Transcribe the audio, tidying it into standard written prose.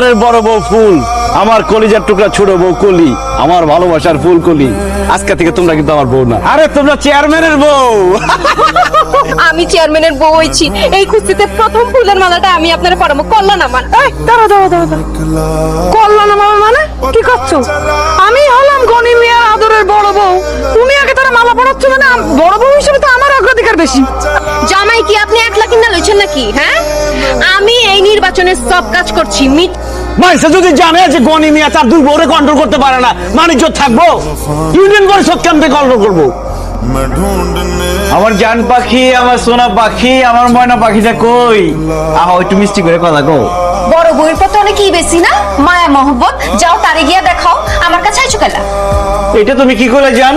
আদরের বড় বউ ফুল, আমার কলিজার টুকরা ছোট বউ কলি, আমার ভালোবাসার ফুল কলি। আজকে থেকে তোমরা কিন্তু আমার বউ না, আরে তোমরা চেয়ারম্যানের বউ। আমি চেয়ারম্যানের বউ হইছি, এই খুশিতে প্রথম ফুলের মালাটা আমি আপনার পরামর্শ করলাম আমার। দাঁড়াও কল্যাণ মামা মানে কি করছো? আমি হলাম গনি মিয়ার আদরের বড় বউ, তুমি আগে তারা মালা পড়াচ্ছ, মানে বড় বউ হিসেবে তো আমার অগ্রাধিকার বেশি। জামাই কি আপনি একলা কিনা লইছেন নাকি? হ্যাঁ, আমি এই নির্বাচনে সব কাজ করছি। মাইসে যদি জানে যে গনি মিয়া তার দুই বউরে কন্ট্রোল করতে পারে না, মানিজ্য থাকবো? ইউনিয়ন পরিষদ কেমনে কন্ট্রোল করবো? আমার জান পাখি, আমার সোনা পাখি, আমার ময়না পাখিটা কই? আহ একটু মিষ্টি করে কথা কও। বড় বউয়ের পথে অনেকই বেশি না মায়া মহব্বত, যাও তারে গিয়া দেখাও, আমার কাছে আইছো কেলা? এটা তুমি কি করে জান?